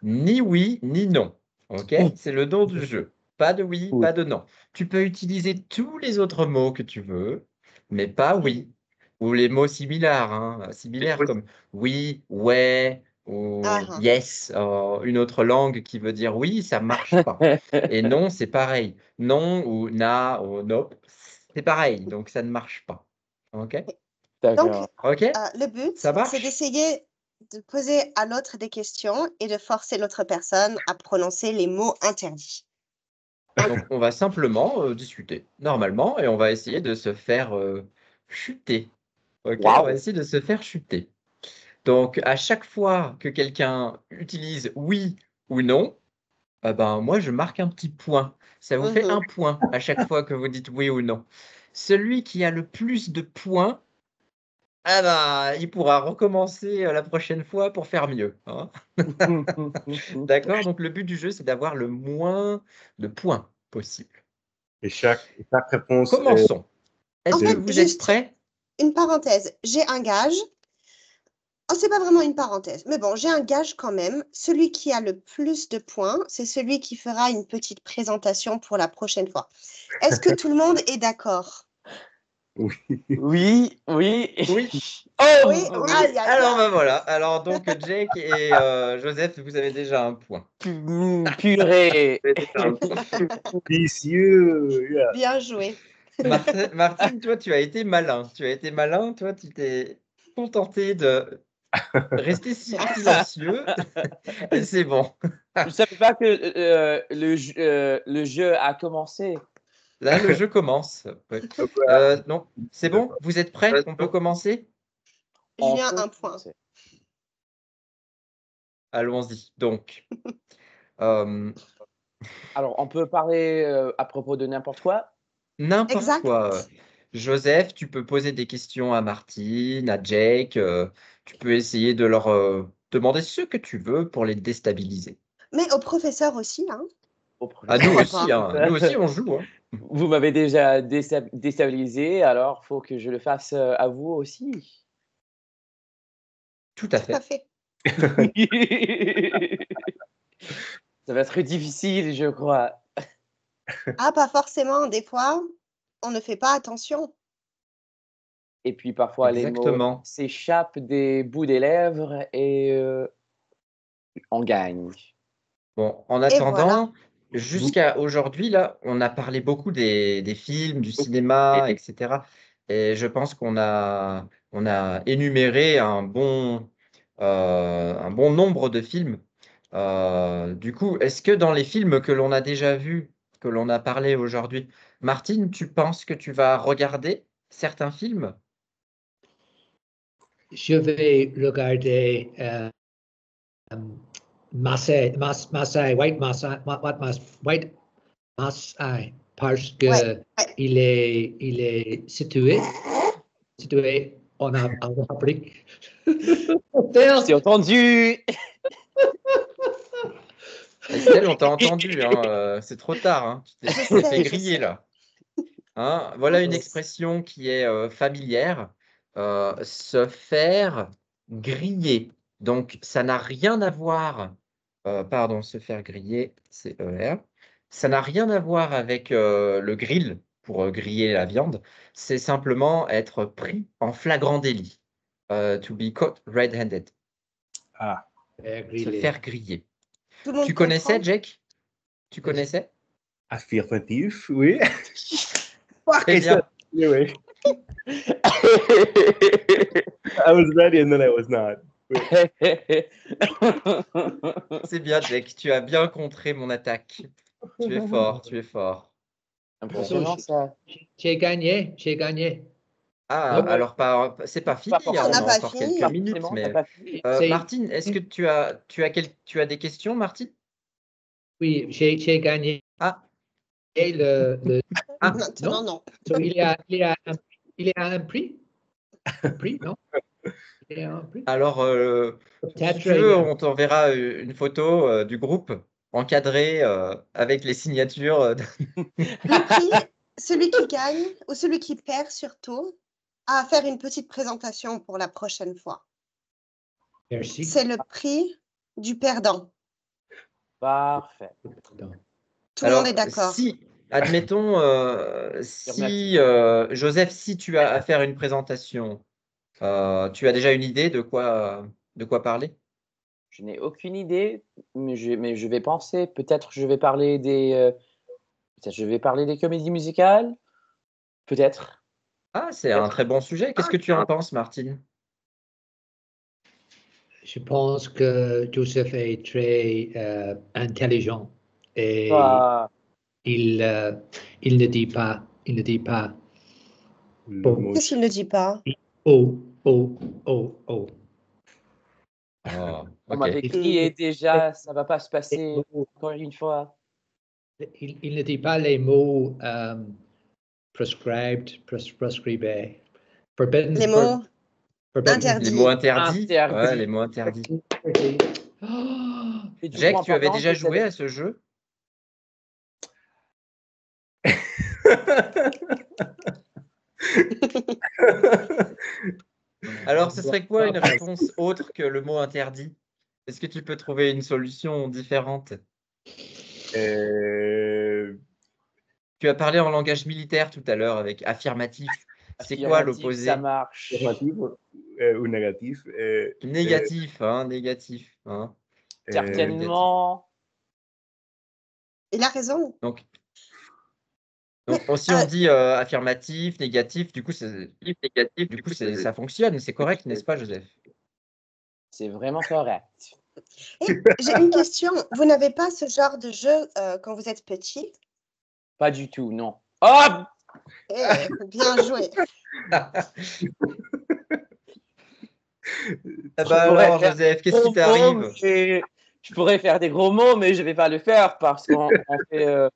Ni oui, ni non. Ok? C'est le nom du jeu. Pas de oui, pas de non. Tu peux utiliser tous les autres mots que tu veux, mais pas oui. Ou les mots similaires, similaires comme oui, ouais, ou yes, une autre langue qui veut dire oui, ça marche pas. Et non, c'est pareil. Non ou na ou nope, c'est pareil. Donc ça ne marche pas. Ok? D'accord. Ok? Le but, Ça marche? c'est d'essayer de poser à l'autre des questions et de forcer l'autre personne à prononcer les mots interdits. Donc, on va simplement discuter normalement et on va essayer de se faire chuter. Ok? On va essayer de se faire chuter. Donc, à chaque fois que quelqu'un utilise oui ou non, moi, je marque un petit point. Ça vous fait un point à chaque fois que vous dites oui ou non. Celui qui a le plus de points, il pourra recommencer la prochaine fois pour faire mieux. Hein. D'accord? Donc, le but du jeu, c'est d'avoir le moins de points possible. Et chaque réponse Commençons. Est-ce En que fait, vous êtes juste prêts? une parenthèse. J'ai un gage. Oh, c'est pas vraiment une parenthèse, mais bon, j'ai un gage quand même. Celui qui a le plus de points, c'est celui qui fera une petite présentation pour la prochaine fois. Est-ce que tout le monde est d'accord? Oui. Oui. Oui. Oh, Oui. Aïe, aïe, Alors, aïe. voilà. Alors, donc, Jake et Joseph, vous avez déjà un point. Purée. Vicieux. Yeah. Bien joué. Martine, toi, tu as été malin. Toi, tu t'es contenté de rester silencieux. Et c'est bon. Je ne savais pas que le jeu a commencé. Là, le jeu commence. Ouais. Donc, c'est bon? Vous êtes prêts? On peut commencer? Julien, un point. Allons-y. Donc, Alors, on peut parler à propos de n'importe quoi? n'importe Exact. quoi. Joseph, tu peux poser des questions à Martine, à Jake. Tu peux essayer de leur demander ce que tu veux pour les déstabiliser. Mais au professeur aussi, hein. Ah, nous Pourquoi aussi, pas? nous aussi, on joue. Hein. Vous m'avez déjà déstabilisé, alors il faut que je le fasse à vous aussi. Tout à Tout à fait. fait. Ça va être difficile, je crois. Ah, pas forcément. Des fois, on ne fait pas attention. Et puis parfois, les mots Exactement. s'échappent des bouts des lèvres et on gagne. Bon, en Et voilà. attendant, jusqu'à aujourd'hui, là, on a parlé beaucoup des films, du cinéma, etc. Et je pense qu'on a énuméré un bon nombre de films. Du coup, est-ce que dans les films que l'on a déjà vus, que l'on a parlé aujourd'hui, Martine, tu penses que tu vas regarder certains films? Je vais regarder Marseille, White Marseille, parce que Ouais. il est situé en Afrique. C'est entendu. Estelle, on t'a entendu, hein, c'est trop tard, hein, tu t'es Je fait sais, je griller sais. là. Hein, voilà une Oups. expression qui est familière, se faire griller. Donc, ça n'a rien à voir, pardon, se faire griller, c'est ER. Ça n'a rien à voir avec le grill pour griller la viande. C'est simplement être pris en flagrant délit. To be caught red-handed. Ah, Faire Se griller. faire griller. Tout le monde Tu connaissais, comprend? Jake? Tu connaissais? affirmatif, oui. Très Et ça, bien. oui. I was ready and then I was not. C'est bien, Jake. Tu as bien contré mon attaque. Tu es fort, tu es fort. Impressionnant ça. J'ai gagné, j'ai gagné. Ah, Non, alors c'est pas fini, Pas hein, On on n'a a pas encore fini. quelques Pas minutes. forcément, Mais t'as pas fini. C'est- Martine, est-ce que tu as des questions, Martine? Oui, j'ai gagné Ah, Ah, Maintenant, non? non. So, il y a un prix? Un prix, non? Il y a un prix? alors, si Peut-être tu veux, on t'enverra une photo du groupe encadrée avec les signatures. Le prix, celui qui gagne ou celui qui perd surtout, a à faire une petite présentation pour la prochaine fois. Merci. C'est le prix du perdant. Parfait. Tout le monde est d'accord. Si, admettons, si Joseph, si tu as à faire une présentation, tu as déjà une idée de quoi parler? Je n'ai aucune idée, mais je vais penser. Peut-être je vais parler des comédies musicales. Peut-être. Ah, c'est un très bon sujet. Qu'est-ce que tu en penses, Martine? Je pense que Joseph est très intelligent et Pas- il ne dit pas, Le Oh. mot Qu'est-ce qu'il ne dit pas? oh, oh, oh, oh. Oh, On ok. m'avait crié déjà, ça va pas se passer encore une fois. Il ne dit pas les mots prescribé, forbidden. Les mots forbidden. Les mots interdits. interdits? Interdit. Ouais, les mots interdits. Oh, Et du coup, Jake, en tu avais parlant déjà de joué cette- à ce jeu? Alors, ce serait quoi une réponse autre que le mot interdit? Est-ce que tu peux trouver une solution différente? euh, Tu as parlé en langage militaire tout à l'heure avec affirmatif. C'est quoi affirmatif, l'opposé? ça marche. affirmatif ou négatif. Négatif, hein, négatif. Hein. Certainement. Il a raison. Donc, Mais, si on dit affirmatif, négatif, du coup, ça fonctionne, c'est correct, n'est-ce pas, Joseph? C'est vraiment correct. Et j'ai une question. Vous n'avez pas ce genre de jeu quand vous êtes petit? Pas du tout, non. Oh! Eh, bien joué. Ah Je bah pourrais alors, faire Joseph, qu'est-ce qui gros t'arrive? mots, mais je pourrais faire des gros mots, mais je vais pas le faire parce qu'on fait.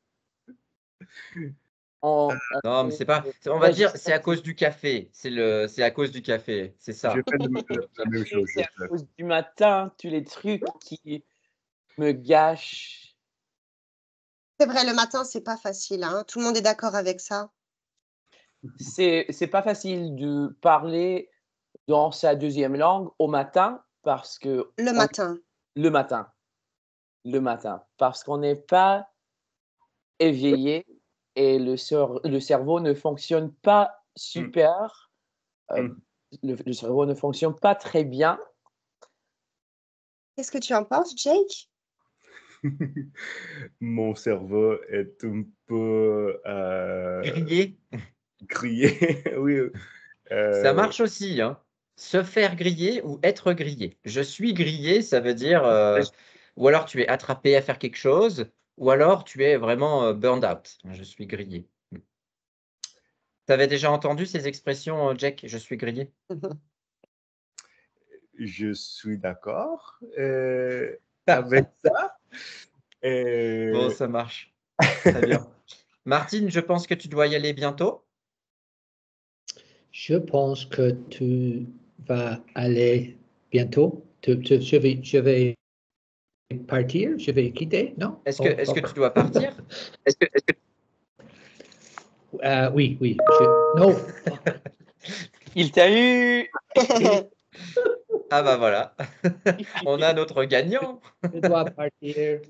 On Non, mais fait, c'est pas. On va dire, c'est à cause du café. C'est à cause du café, c'est Je ça. fais la même chose. C'est à cause du matin, tous les trucs qui me gâchent. C'est vrai, le matin, c'est pas facile. Hein. Tout le monde est d'accord avec ça. C'est pas facile de parler dans sa deuxième langue au matin parce que Le matin. le matin parce qu'on n'est pas éveillé et le cerveau ne fonctionne pas super. Le cerveau ne fonctionne pas très bien. Qu'est-ce que tu en penses, Jake? Mon cerveau est un peu Griller, grillé. Oui. ça marche aussi, hein. Se faire griller ou être grillé. Je suis grillé, ça veut dire ou alors tu es attrapé à faire quelque chose, ou alors tu es vraiment burned out. Je suis grillé. Tu avais déjà entendu ces expressions, Jack? Je suis grillé? Je suis d'accord avec ça. Bon, ça marche. Très bien. Martine, je pense que tu dois y aller bientôt. je pense que tu vas aller bientôt. Je vais Partir, je vais quitter, non? Est-ce que tu dois partir? Oui, oui. Non. Il t'a eu. Ah bah voilà, on a notre gagnant. Je dois partir.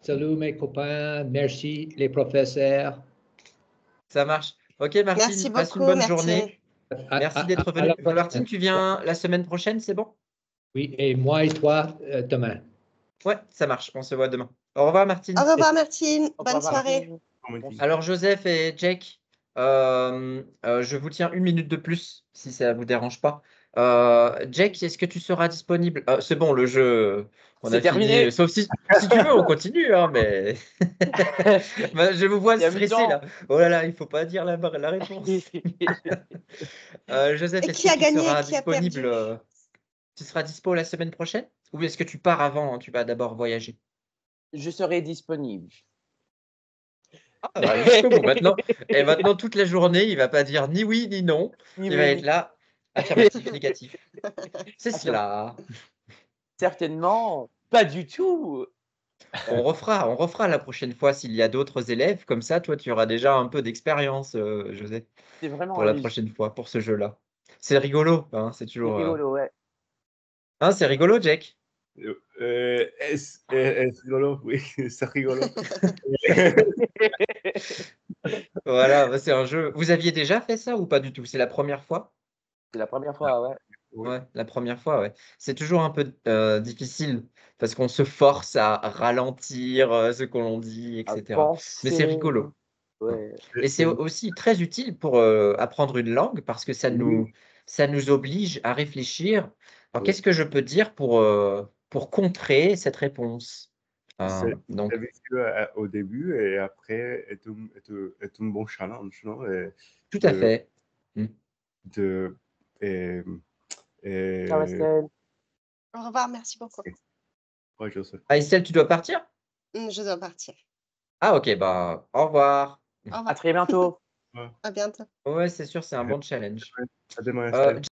Salut mes copains, merci les professeurs. Ça marche. Ok, Martine, Merci passe une beaucoup, bonne Martine. journée. Merci d'être À la venu. prochaine. Martine, tu viens la semaine prochaine, c'est bon? Oui, et moi et toi demain. Ouais, ça marche. On se voit demain. Au revoir, Martine. Au revoir, Martine. Au Bonne revoir, soirée. Martine. Comment dire? Alors, Joseph et Jake, je vous tiens 1 minute de plus, si ça ne vous dérange pas. Jake, est-ce que tu seras disponible? C'est bon, le jeu, on C'est a fini. terminé. Sauf si tu veux, on continue, hein, mais Bah, je vous vois C'est stressé amusant. là. Oh là là, il faut pas dire la réponse. Joseph, Et est-ce qui que a tu gagné seras et qui a disponible? perdu? Tu seras dispo la semaine prochaine? Ou est-ce que tu pars avant, hein, tu vas d'abord voyager? Je serai disponible. Ah, bah, jusqu'au bout. Maintenant, et maintenant, toute la journée, il va pas dire ni oui ni non. Ni Il oui, va ni- être là, affirmatif, négatif. C'est Attends. cela. Certainement pas du tout. On refera la prochaine fois s'il y a d'autres élèves. Comme ça, toi, tu auras déjà un peu d'expérience, Joseph, C'est vraiment pour la amusant. prochaine fois, pour ce jeu-là. C'est rigolo, hein, c'est C'est toujours. rigolo, ouais. Hein, c'est rigolo, Jack. Es rigolo, oui, c'est rigolo. Voilà, bah, c'est un jeu. Vous aviez déjà fait ça ou pas du tout? C'est la première fois? C'est la première fois, ouais. Oui. Ouais, la première fois, ouais. C'est toujours un peu difficile parce qu'on se force à ralentir ce qu'on dit, À etc. Mais c'est penser. rigolo. Ouais. Et c'est aussi très utile pour apprendre une langue parce que ça Oui. nous oblige à réfléchir. Alors, Oui. qu'est-ce que je peux dire pour contrer cette réponse? Donc, C'est vicieux au début et après est un bon challenge, non? tout à De, fait. Mm. de, et, Ciao, Estelle. Au revoir, merci beaucoup. ouais, je sais. Ah, Estelle, tu dois partir? Je dois partir. Ah, ok, bah, au revoir. Au À revoir. très bientôt. À bientôt. Ouais, c'est sûr, c'est un bon challenge. À demain, Euh, Estelle.